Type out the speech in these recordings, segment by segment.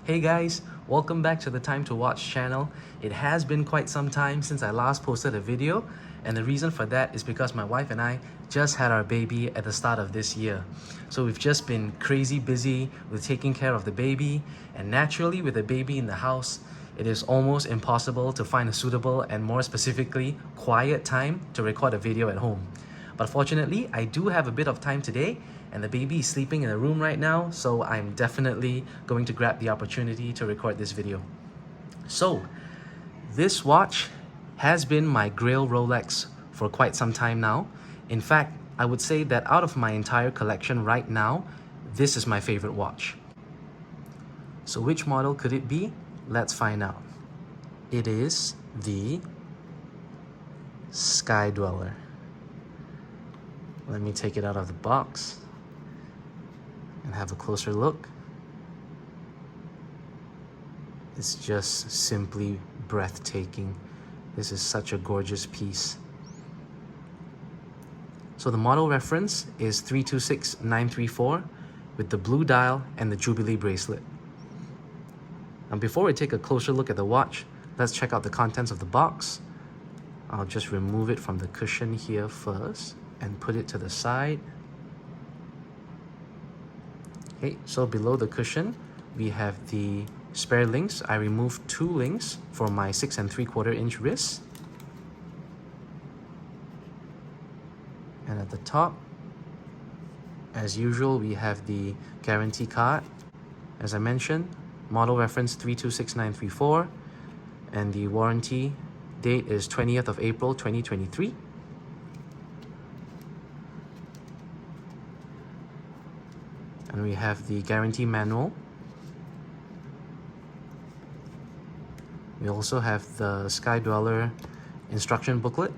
Hey guys, welcome back to the Time to Watch channel. It has been quite some time since I last posted a video, and the reason for that is because my wife and I just had our baby at the start of this year. So we've just been crazy busy with taking care of the baby, and naturally with a baby in the house, it is almost impossible to find a suitable and more specifically quiet time to record a video at home. But fortunately, I do have a bit of time today, and the baby is sleeping in the room right now, so I'm definitely going to grab the opportunity to record this video. So, this watch has been my Grail Rolex for quite some time now. In fact, I would say that out of my entire collection right now, this is my favorite watch. So which model could it be? Let's find out. It is the Sky Dweller. Let me take it out of the box and have a closer look. It's just simply breathtaking. This is such a gorgeous piece. So the model reference is 326934 with the blue dial and the Jubilee bracelet. Now before we take a closer look at the watch, let's check out the contents of the box. I'll just remove it from the cushion here first and put it to the side. Okay, so below the cushion, we have the spare links. I removed 2 links for my 6 3/4 inch wrist. And at the top, as usual, we have the guarantee card. As I mentioned, model reference 326934, and the warranty date is 20th of April 2023. And we have the guarantee manual. We also have the Sky Dweller instruction booklet.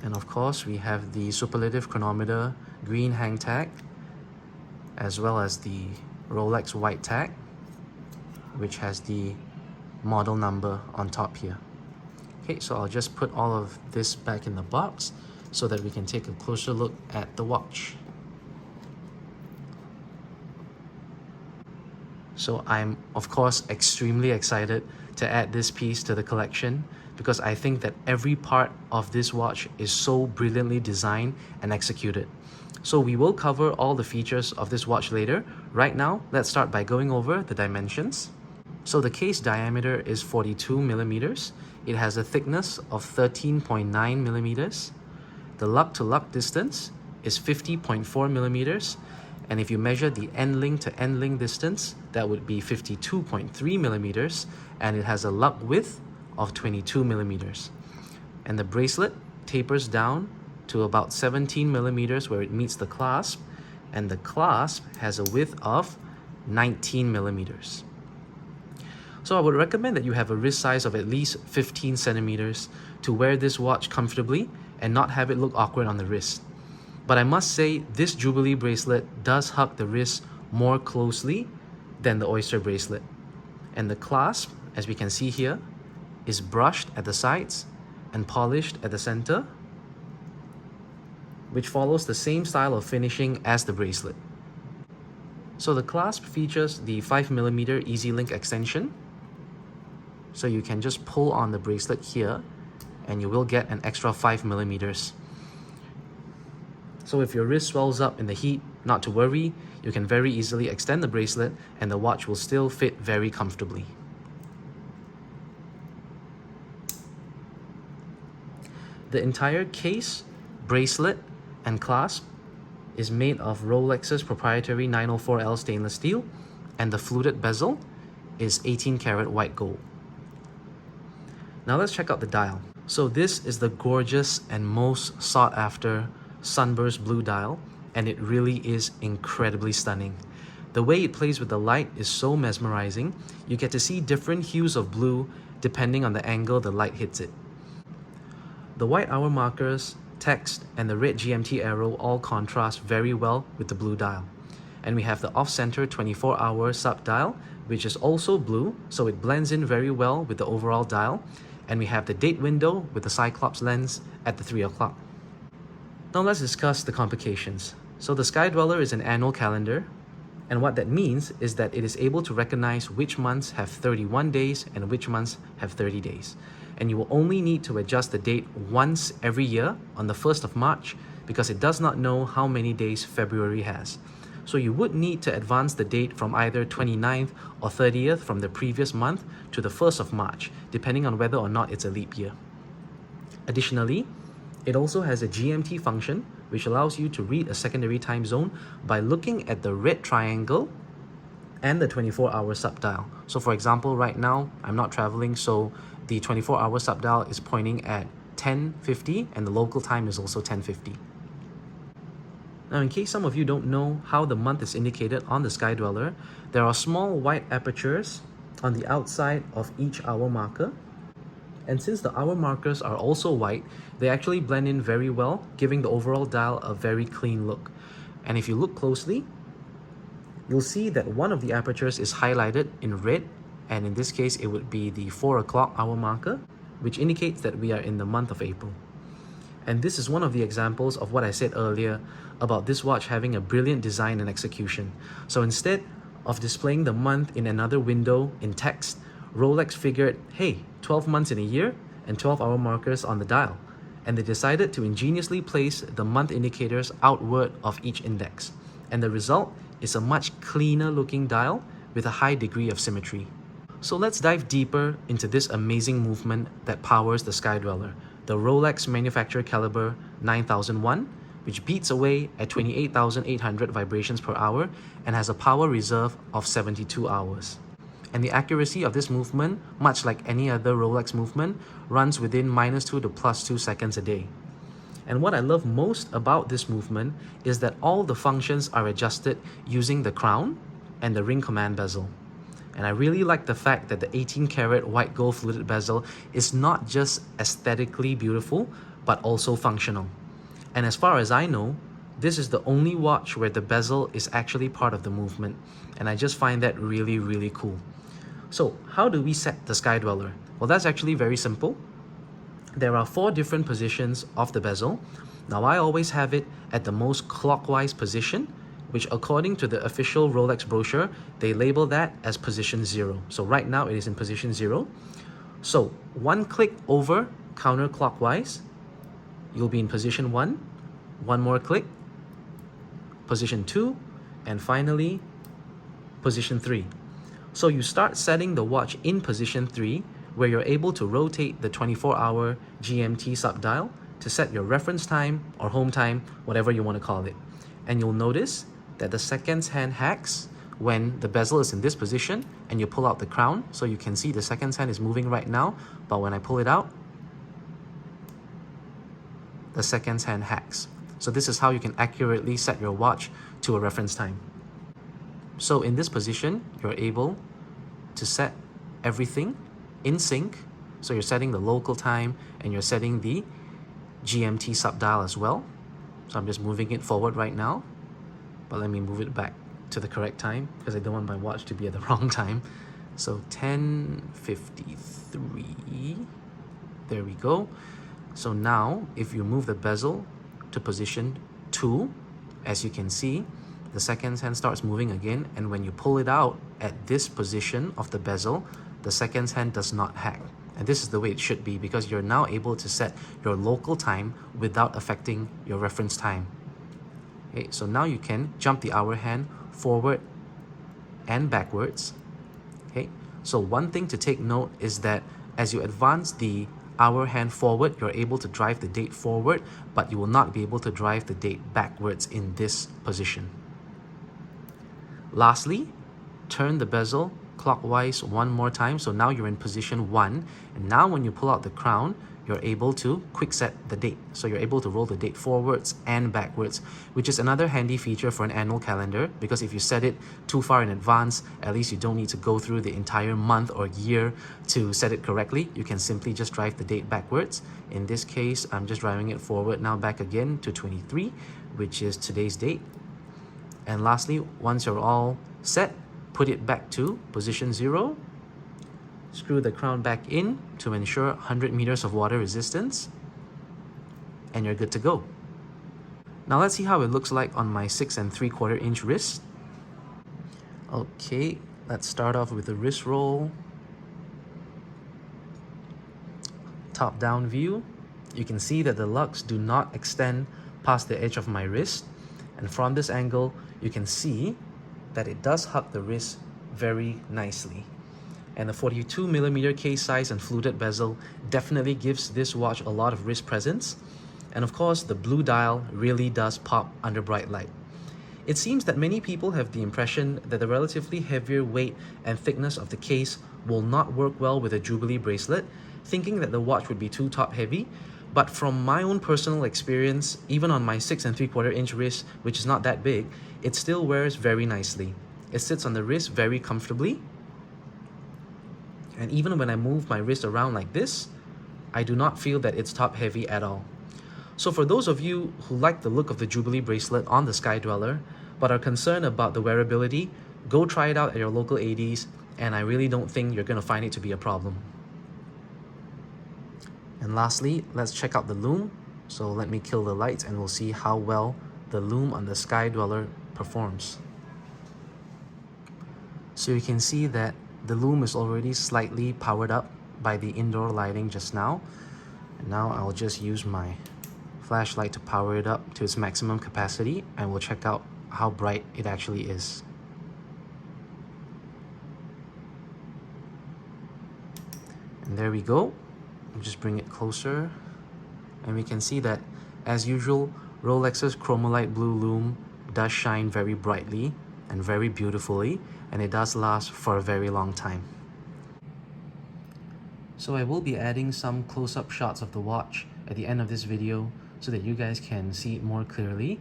And of course, we have the superlative chronometer green hang tag, as well as the Rolex white tag, which has the model number on top here. Okay, so I'll just put all of this back in the box so that we can take a closer look at the watch. So I'm, of course, extremely excited to add this piece to the collection because I think that every part of this watch is so brilliantly designed and executed. So we will cover all the features of this watch later. Right now, let's start by going over the dimensions. So the case diameter is 42 millimeters. It has a thickness of 13.9 millimeters. The lug-to-lug distance is 50.4 millimeters. And if you measure the end link to end link distance, that would be 52.3 millimeters. And it has a lug width of 22 millimeters. And the bracelet tapers down to about 17 millimeters where it meets the clasp. And the clasp has a width of 19 millimeters. So I would recommend that you have a wrist size of at least 15 centimeters to wear this watch comfortably and not have it look awkward on the wrist. But I must say, this Jubilee bracelet does hug the wrist more closely than the Oyster bracelet. And the clasp, as we can see here, is brushed at the sides and polished at the center, which follows the same style of finishing as the bracelet. So the clasp features the 5mm Easy Link extension. So you can just pull on the bracelet here and you will get an extra 5 millimeters. So if your wrist swells up in the heat, not to worry, you can very easily extend the bracelet and the watch will still fit very comfortably. The entire case, bracelet, and clasp is made of Rolex's proprietary 904L stainless steel, and the fluted bezel is 18 karat white gold. Now let's check out the dial. So this is the gorgeous and most sought after sunburst blue dial, and it really is incredibly stunning. The way it plays with the light is so mesmerizing. You get to see different hues of blue depending on the angle the light hits it. The white hour markers, text, and the red GMT arrow all contrast very well with the blue dial. And we have the off-center 24-hour sub-dial, which is also blue, so it blends in very well with the overall dial. And we have the date window with the Cyclops lens at the 3 o'clock. Now let's discuss the complications. So the Sky Dweller is an annual calendar, And what that means is that it is able to recognize which months have 31 days and which months have 30 days. And you will only need to adjust the date once every year on the 1st of March because it does not know how many days February has. So you would need to advance the date from either 29th or 30th from the previous month to the 1st of March, depending on whether or not it's a leap year. Additionally, it also has a GMT function, which allows you to read a secondary time zone by looking at the red triangle and the 24-hour subdial. So for example, right now, I'm not traveling, so the 24-hour subdial is pointing at 10:50 and the local time is also 10:50. Now, in case some of you don't know how the month is indicated on the Sky Dweller, there are small white apertures on the outside of each hour marker. And since the hour markers are also white, they actually blend in very well, giving the overall dial a very clean look. And if you look closely, you'll see that one of the apertures is highlighted in red, and in this case, it would be the 4 o'clock hour marker, which indicates that we are in the month of April. And this is one of the examples of what I said earlier about this watch having a brilliant design and execution. So instead of displaying the month in another window in text, Rolex figured, hey, 12 months in a year and 12-hour markers on the dial. And they decided to ingeniously place the month indicators outward of each index. And the result is a much cleaner looking dial with a high degree of symmetry. So let's dive deeper into this amazing movement that powers the Sky Dweller, the Rolex manufacturer caliber 9001, which beats away at 28,800 vibrations per hour and has a power reserve of 72 hours. And the accuracy of this movement, much like any other Rolex movement, runs within -2 to +2 seconds a day. And what I love most about this movement is that all the functions are adjusted using the crown and the ring command bezel. And I really like the fact that the 18-karat white gold fluted bezel is not just aesthetically beautiful, but also functional. And as far as I know, this is the only watch where the bezel is actually part of the movement. And I just find that really, really cool. So how do we set the Sky Dweller? Well, that's actually very simple. There are 4 different positions of the bezel. Now, I always have it at the most clockwise position, which according to the official Rolex brochure, they label that as position 0. So right now it is in position 0. So one click over counterclockwise, you'll be in position 1. One more click, position 2, and finally position 3. So you start setting the watch in position 3, where you're able to rotate the 24-hour GMT subdial to set your reference time or home time, whatever you want to call it. And you'll notice that the seconds hand hacks when the bezel is in this position and you pull out the crown. So you can see the seconds hand is moving right now, but when I pull it out, the seconds hand hacks. So this is how you can accurately set your watch to a reference time. So in this position, you're able to set everything in sync. So you're setting the local time and you're setting the GMT subdial as well. So I'm just moving it forward right now, but let me move it back to the correct time because I don't want my watch to be at the wrong time. So 10:53, there we go. So now if you move the bezel to position 2, as you can see, the seconds hand starts moving again, and when you pull it out at this position of the bezel, the seconds hand does not hack. And this is the way it should be because you're now able to set your local time without affecting your reference time. Okay, so now you can jump the hour hand forward and backwards. Okay, so one thing to take note is that as you advance the hour hand forward, you're able to drive the date forward, but you will not be able to drive the date backwards in this position. Lastly, turn the bezel clockwise one more time. So now you're in position 1, and now when you pull out the crown, you're able to quick set the date. So you're able to roll the date forwards and backwards, which is another handy feature for an annual calendar, because if you set it too far in advance, at least you don't need to go through the entire month or year to set it correctly. You can simply just drive the date backwards. In this case, I'm just driving it forward now back again to 23, which is today's date. And lastly, once you're all set, put it back to position 0. Screw the crown back in to ensure 100 meters of water resistance, and you're good to go. Now let's see how it looks like on my 6 3/4 inch wrist. Okay, let's start off with the wrist roll. Top down view. You can see that the lugs do not extend past the edge of my wrist. And from this angle, you can see that it does hug the wrist very nicely. And the 42mm case size and fluted bezel definitely gives this watch a lot of wrist presence. And of course, the blue dial really does pop under bright light. It seems that many people have the impression that the relatively heavier weight and thickness of the case will not work well with a Jubilee bracelet, thinking that the watch would be too top heavy. But from my own personal experience, even on my 6 3/4 inch wrist, which is not that big, it still wears very nicely. It sits on the wrist very comfortably. And even when I move my wrist around like this, I do not feel that it's top heavy at all. So for those of you who like the look of the Jubilee bracelet on the Sky Dweller, but are concerned about the wearability, go try it out at your local ADs, and I really don't think you're going to find it to be a problem. And lastly, let's check out the Lume. So let me kill the lights and we'll see how well the Lume on the Sky Dweller performs. So you can see that the Lume is already slightly powered up by the indoor lighting just now. And now I'll just use my flashlight to power it up to its maximum capacity, and we'll check out how bright it actually is. And there we go. I'll just bring it closer, and we can see that, as usual, Rolex's Chromolite Blue Lume does shine very brightly and very beautifully, and it does last for a very long time. So I will be adding some close-up shots of the watch at the end of this video so that you guys can see it more clearly.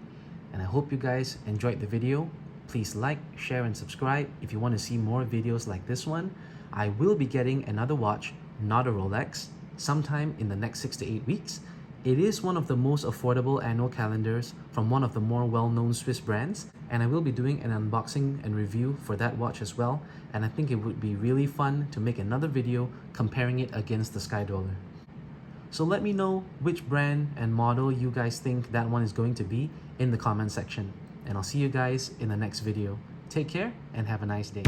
And I hope you guys enjoyed the video. Please like, share, and subscribe if you want to see more videos like this one. I will be getting another watch, not a Rolex, sometime in the next 6 to 8 weeks. It is one of the most affordable annual calendars from one of the more well-known Swiss brands, and I will be doing an unboxing and review for that watch as well, and I think it would be really fun to make another video comparing it against the Sky Dweller. So let me know which brand and model you guys think that one is going to be in the comment section, and I'll see you guys in the next video. Take care and have a nice day.